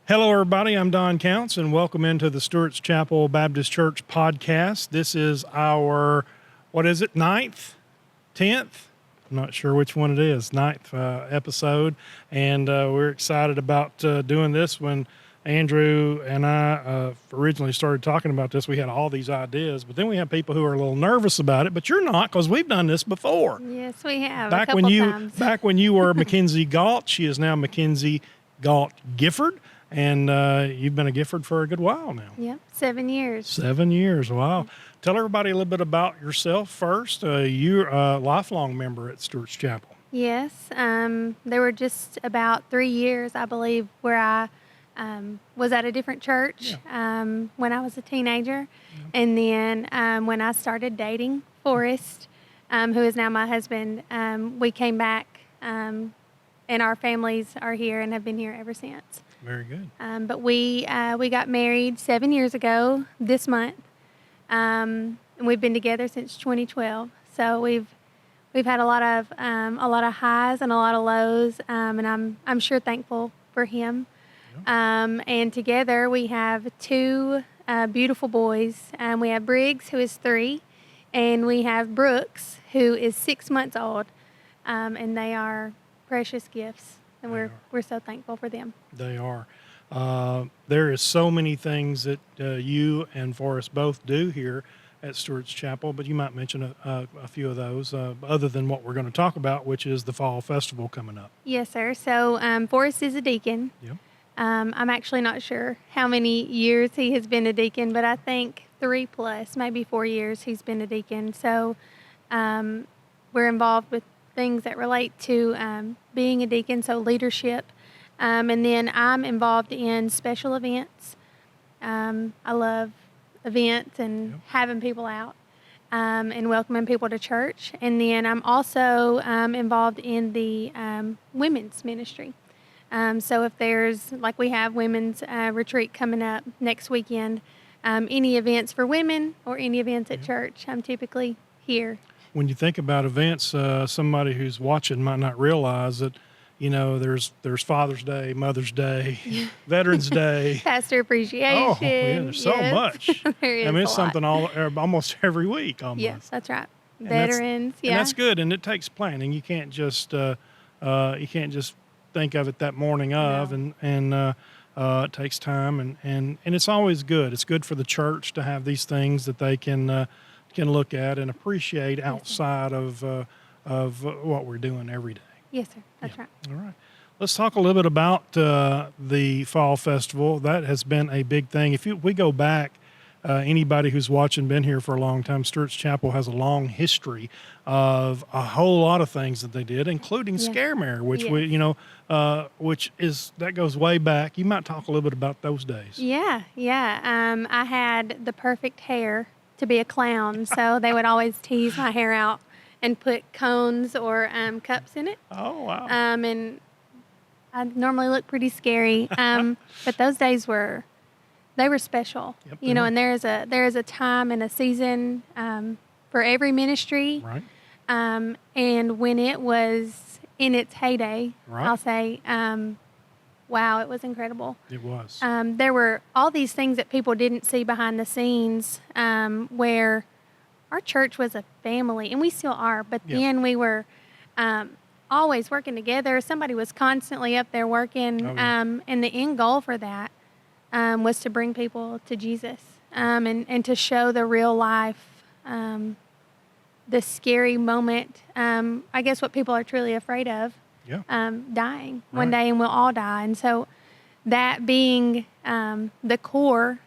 Hello, everybody. I'm Don Counts, and welcome into the Stewarts Chapel Baptist Church podcast. This is our, ninth? 10th? I'm not sure which one it is, ninth episode, and we're excited about doing this. When Andrew and I originally started talking about this, we had all these ideas, but then we have people who are a little nervous about it, but you're not, because we've done this before. Yes, we have, Back a couple times. Back when you were McKenzie Galt, she is now McKenzie Gifford. And you've been a Gifford for a good while now. Yep, 7 years. 7 years, wow. Tell everybody a little bit about yourself first. You're a lifelong member at Stewarts Chapel. Yes, there were just about 3 years, I believe, where I was at a different church when I was a teenager. Yeah. And then when I started dating Forrest, who is now my husband, we came back and our families are here and have been here ever since. Very good. But we got married 7 years ago this month, and we've been together since 2012. So we've had a lot of highs and a lot of lows, and I'm sure thankful for him. Yeah. And together we have two beautiful boys. We have Briggs, who is 3, and we have Brooks, who is 6 months old, and they are precious gifts. And we're so thankful for them. They are. There is so many things that you and Forrest both do here at Stewarts Chapel, but you might mention a few of those other than what we're going to talk about, which is the Fall Festival coming up. Yes, sir. So Forrest is a deacon. Yep. I'm actually not sure how many years he has been a deacon, but I think 3+, maybe 4 years he's been a deacon. So we're involved with things that relate to being a deacon, so leadership. And then I'm involved in special events. I love events and having people out and welcoming people to church. And then I'm also involved in the women's ministry. So if there's, like we have women's retreat coming up next weekend, any events for women or any events at church, I'm typically here. When you think about events, somebody who's watching might not realize that, there's Father's Day, Mother's Day, Veterans Day. Pastor Appreciation. Oh, yeah, there's so much. There is it's something almost every week almost. Yes, that's right. And Veterans, and that's good, and it takes planning. You can't just think of it that morning of, and it takes time, and it's always good. It's good for the church to have these things that they can look at and appreciate outside of what we're doing every day. Yes, sir. That's right. All right. Let's talk a little bit about the Fall Festival. That has been a big thing. If we go back, anybody who's watching, been here for a long time, Stewarts Chapel has a long history of a whole lot of things that they did, including Scaremare, which that goes way back. You might talk a little bit about those days. Yeah. I had the perfect hair to be a clown, so they would always tease my hair out and put cones or cups in it. Oh, wow. And I normally look pretty scary, but those days were special. Yep, and there is a time and a season for every ministry. Right. And when it was in its heyday, I'll say, wow, it was incredible. It was. There were all these things that people didn't see behind the scenes, where our church was a family, and we still are, but then we were always working together. Somebody was constantly up there working, and the end goal for that was to bring people to Jesus and to show the real life, the scary moment, I guess what people are truly afraid of. Dying one day, and we'll all die. And so that being the core,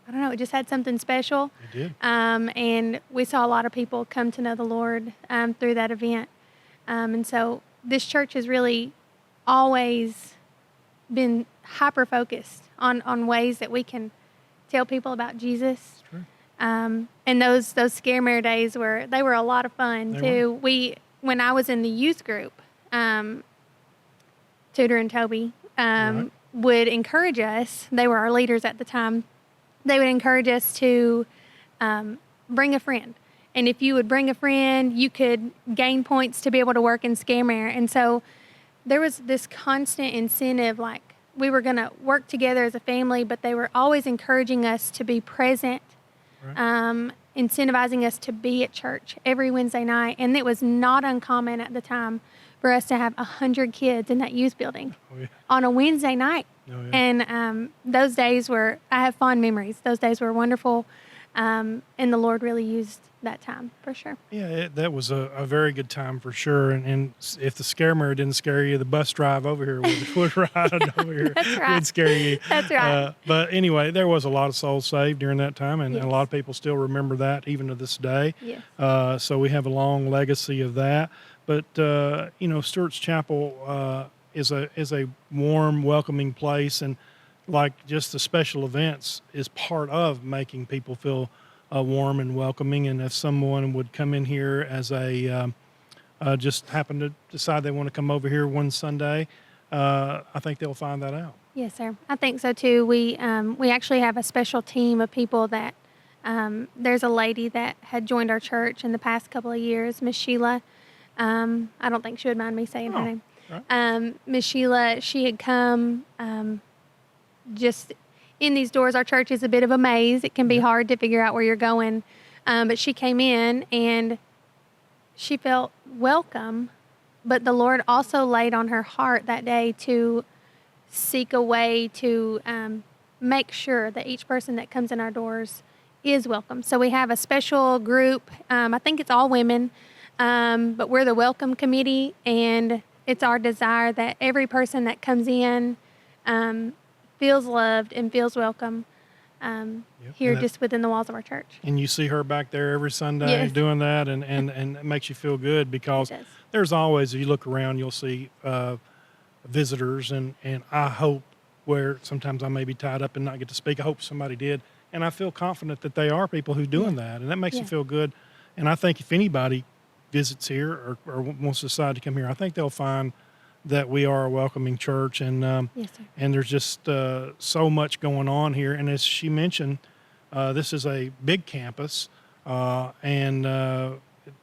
I don't know, it just had something special. It did. And we saw a lot of people come to know the Lord through that event. And so this church has really always been hyper-focused on ways that we can tell people about Jesus. True. And those Scaremare days were a lot of fun, too. When I was in the youth group, Tudor and Toby would encourage us. They were our leaders at the time. They would encourage us to bring a friend. And if you would bring a friend, you could gain points to be able to work in Scaremare. And so there was this constant incentive, like, we were going to work together as a family, but they were always encouraging us to be present, Right. incentivizing us to be at church every Wednesday night. And it was not uncommon at the time for us to have 100 kids in that youth building Oh, yeah. on a Wednesday night. Oh, yeah. And those days I have fond memories. Those days were wonderful. And the Lord really used that time for sure. Yeah, that was a very good time for sure. And if the scare mirror didn't scare you, the bus drive over here would ride over here That's right. would scare you. That's right. But anyway, there was a lot of souls saved during that time, and Yes. a lot of people still remember that even to this day. Yes. So we have a long legacy of that. But Stewarts Chapel is a warm, welcoming place, and like just the special events is part of making people feel warm and welcoming. And if someone would come in here as just happen to decide they want to come over here one Sunday, I think they'll find that out. Yes, sir. I think so too. We actually have a special team of people that there's a lady that had joined our church in the past couple of years, Miss Sheila. I don't think she would mind me saying her name. Right. Miss Sheila, she had come just in these doors. Our church is a bit of a maze. It can be hard to figure out where you're going. But she came in and she felt welcome, but the Lord also laid on her heart that day to seek a way to make sure that each person that comes in our doors is welcome. So we have a special group. I think it's all women, but we're the welcome committee, and it's our desire that every person that comes in feels loved and feels welcome here just within the walls of our church. And you see her back there every Sunday Yes. doing that, and it makes you feel good because It does. there's always, if you look around, you'll see visitors, and I hope, where sometimes I may be tied up and not get to speak, I hope somebody did. And I feel confident that they are people who are doing that, and that makes you feel good. And I think if anybody visits here or wants to decide to come here, I think they'll find that we are a welcoming church, and Yes, sir. and there's just so much going on here. And as she mentioned, this is a big campus, and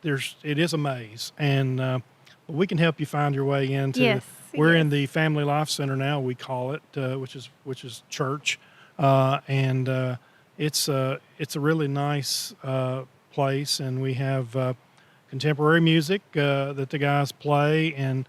it is a maze, and we can help you find your way into. Yes, We're yes. in the Family Life Center now, we call it, which is church, and it's a really nice place, and we have contemporary music that the guys play, and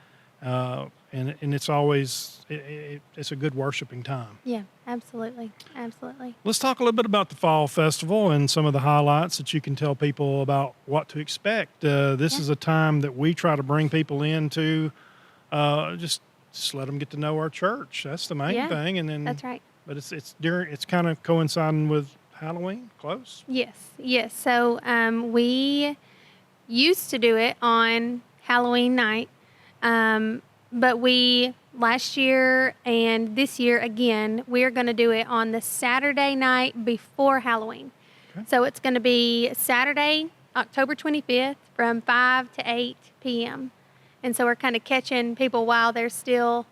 it's always it's a good worshiping time. Yeah, absolutely. Absolutely. Let's talk a little bit about the Fall Festival and some of the highlights that you can tell people about what to expect. This is a time that we try to bring people into, just let them get to know our church. That's the main thing, and then That's right. But it's kind of coinciding with Halloween, close. Yes. So we used to do it on Halloween night, but last year and this year again, we're going to do it on the Saturday night before Halloween. Okay. So it's going to be Saturday, October 25th from 5 to 8 p.m. And so we're kind of catching people while they're still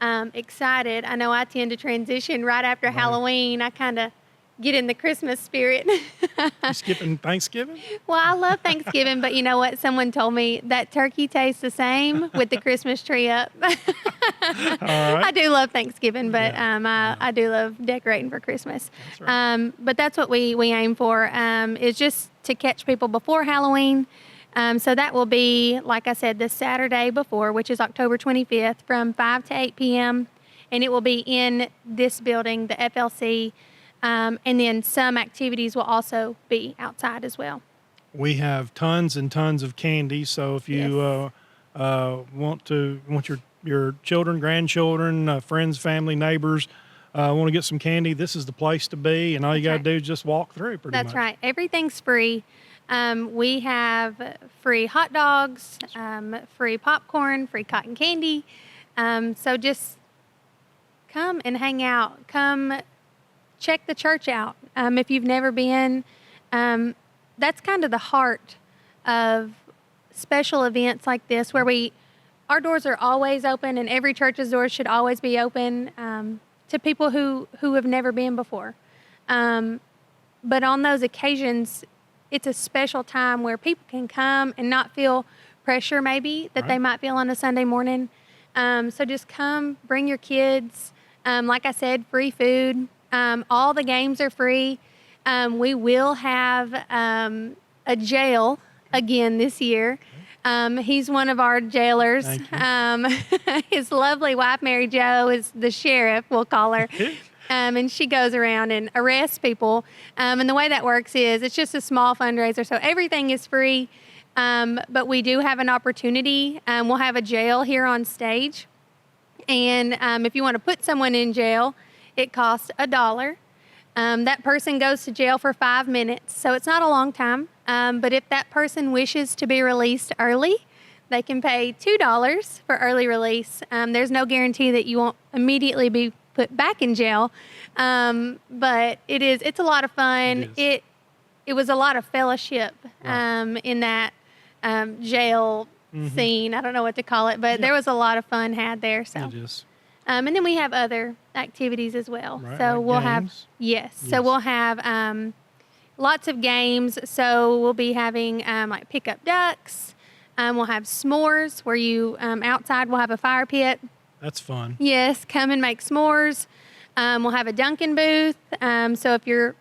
excited. I know I tend to transition right after Halloween. I kind of get in the Christmas spirit. You skipping Thanksgiving? Well, I love Thanksgiving, but you know what? Someone told me that turkey tastes the same with the Christmas tree up. All right. I do love Thanksgiving, but I do love decorating for Christmas. That's right. But that's what we aim for, is just to catch people before Halloween. So that will be, like I said, the Saturday before, which is October 25th from 5 to 8 p.m. And it will be in this building, the FLC. And then some activities will also be outside as well. We have tons and tons of candy, so if you want your children, grandchildren, friends, family, neighbors want to get some candy, this is the place to be, and all you got to do is just walk through pretty much. That's right. Everything's free. We have free hot dogs, free popcorn, free cotton candy. So just come and hang out. Come check the church out. If you've never been, that's kind of the heart of special events like this, where our doors are always open, and every church's doors should always be open to people who have never been before. But on those occasions, it's a special time where people can come and not feel pressure maybe that they might feel on a Sunday morning. So just come, bring your kids. Like I said, free food. All the games are free. We will have a jail again this year. He's one of our jailers. His lovely wife, Mary Jo, is the sheriff, we'll call her. And she goes around and arrests people. And the way that works is it's just a small fundraiser. So everything is free. But we do have an opportunity. We'll have a jail here on stage. And if you want to put someone in jail, it costs $1. That person goes to jail for 5 minutes. So it's not a long time. But if that person wishes to be released early, they can pay $2 for early release. There's no guarantee that you won't immediately be put back in jail. But it's a lot of fun. It was a lot of fellowship in that jail scene. I don't know what to call it, but there was a lot of fun had there. So it is. And then we have other activities as well. Right, So like we'll games? So we'll have lots of games. So we'll be having like pick up ducks. We'll have s'mores where you outside we'll have a fire pit. That's fun. Yes, come and make s'mores. We'll have a Dunkin' booth. So if you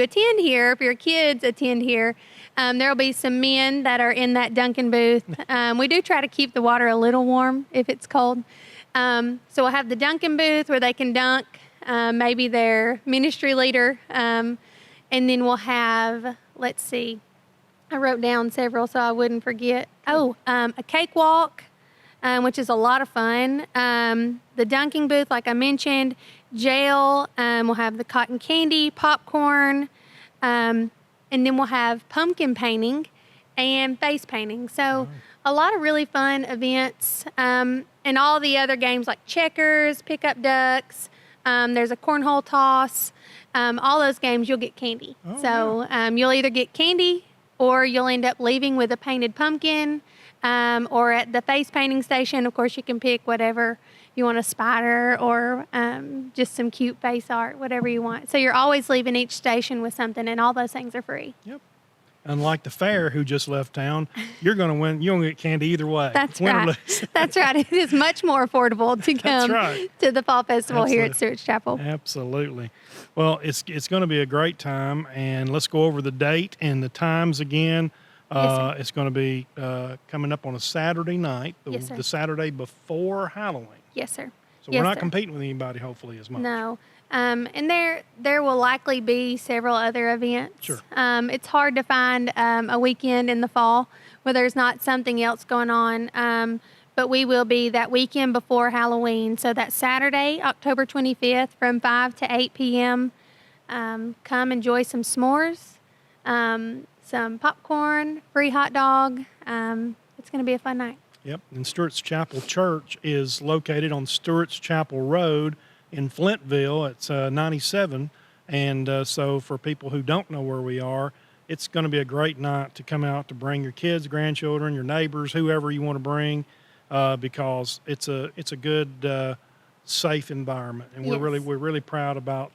attend here, if your kids attend here, there will be some men that are in that Dunkin' booth. We do try to keep the water a little warm if it's cold. So we'll have the Dunkin' booth where they can dunk, maybe their ministry leader. And then we'll have, let's see, I wrote down several so I wouldn't forget. A cakewalk, which is a lot of fun. The dunking booth, like I mentioned, jail. We'll have the cotton candy, popcorn, and then we'll have pumpkin painting and face painting. So a lot of really fun events. And all the other games like checkers, pick up ducks. There's a cornhole toss. All those games, you'll get candy. You'll either get candy or you'll end up leaving with a painted pumpkin. Or at the face painting station, of course, you can pick whatever you want, a spider or just some cute face art, whatever you want. So you're always leaving each station with something, and all those things are free. Yep. Unlike the fair who just left town, you're going to win. You're going to get candy either way. That's right. That's right. It is much more affordable to come to the Fall Festival here at Stewarts Chapel. Absolutely. Well, it's going to be a great time, and let's go over the date and the times again. Yes, it's going to be coming up on a Saturday night, the Saturday before Halloween. Yes, sir. So we're not competing with anybody, hopefully, as much. No. And there will likely be several other events. Sure. It's hard to find a weekend in the fall where there's not something else going on. But we will be that weekend before Halloween. So that Saturday, October 25th from 5 to 8 p.m., come enjoy some s'mores, some popcorn, free hot dog. It's going to be a fun night. Yep. And Stewarts Chapel Church is located on Stewarts Chapel Road in Flintville. It's 97. And so for people who don't know where we are, it's going to be a great night to come out to bring your kids, grandchildren, your neighbors, whoever you want to bring, because it's a good, safe environment. And we're really proud about.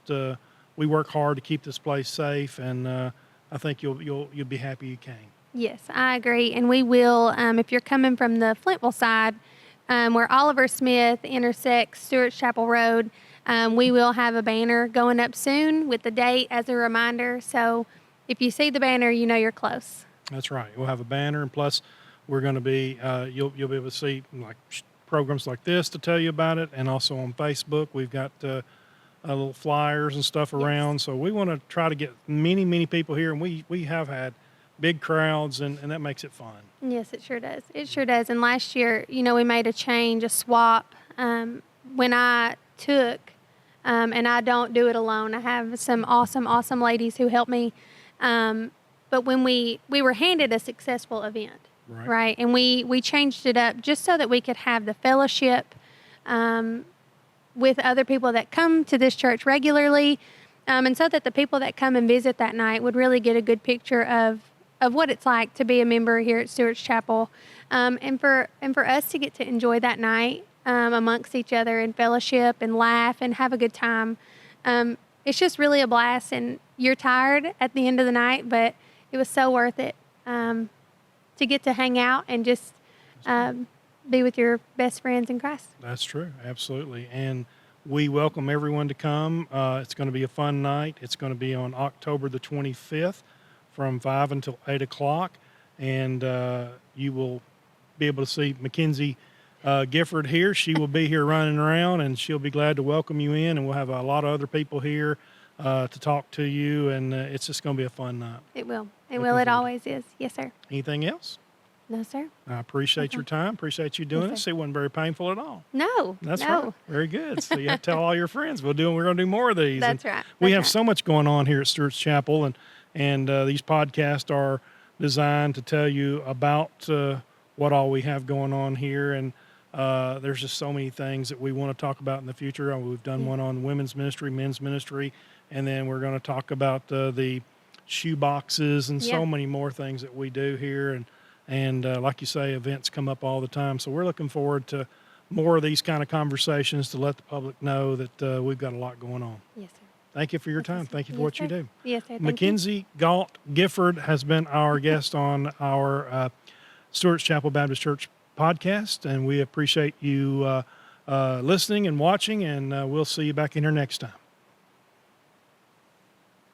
We work hard to keep this place safe, and I think you'll be happy you came. Yes, I agree. And we will, if you're coming from the Flintville side, where Oliver Smith intersects Stewarts Chapel Road, we will have a banner going up soon with the date as a reminder. So if you see the banner, you know you're close. That's right. We'll have a banner, and plus we're going to be, you'll be able to see like programs like this to tell you about it, and also on Facebook we've got little flyers and stuff around. Yes. So we want to try to get many people here, and we have had big crowds, and that makes it fun. Yes, it sure does. It sure does. And last year, we made a change, a swap. When I took, and I don't do it alone. I have some awesome ladies who help me. But when we were handed a successful event, right? And we changed it up just so that we could have the fellowship with other people that come to this church regularly, and so that the people that come and visit that night would really get a good picture of what it's like to be a member here at Stewarts Chapel, and for us to get to enjoy that night amongst each other and fellowship and laugh and have a good time. It's just really a blast, and you're tired at the end of the night, but it was so worth it to get to hang out and just be with your best friends in Christ. That's true, absolutely. And we welcome everyone to come. It's going to be a fun night. It's going to be on October the 25th from 5 until 8 o'clock. And you will be able to see McKenzie Gifford here. She will be here running around, and she'll be glad to welcome you in. And we'll have a lot of other people here to talk to you. And it's just going to be a fun night. It will. It will. It always is. Yes, sir. Anything else? No, sir. I appreciate your time. Appreciate you doing this. It wasn't very painful at all. No. That's right. Very good. So you have to tell all your friends. We're going to do more of these. That's right. We have so much going on here at Stewarts Chapel, and these podcasts are designed to tell you about what all we have going on here. And there's just so many things that we want to talk about in the future. We've done one on women's ministry, men's ministry, and then we're going to talk about the shoe boxes and so many more things that we do here. And like you say, events come up all the time. So we're looking forward to more of these kind of conversations to let the public know that we've got a lot going on. Yes, sir. Thank you for your time. Thank you for what you do. Yes, sir. McKenzie Gifford has been our guest on our Stewarts Chapel Baptist Church podcast, and we appreciate you listening and watching, and we'll see you back in here next time.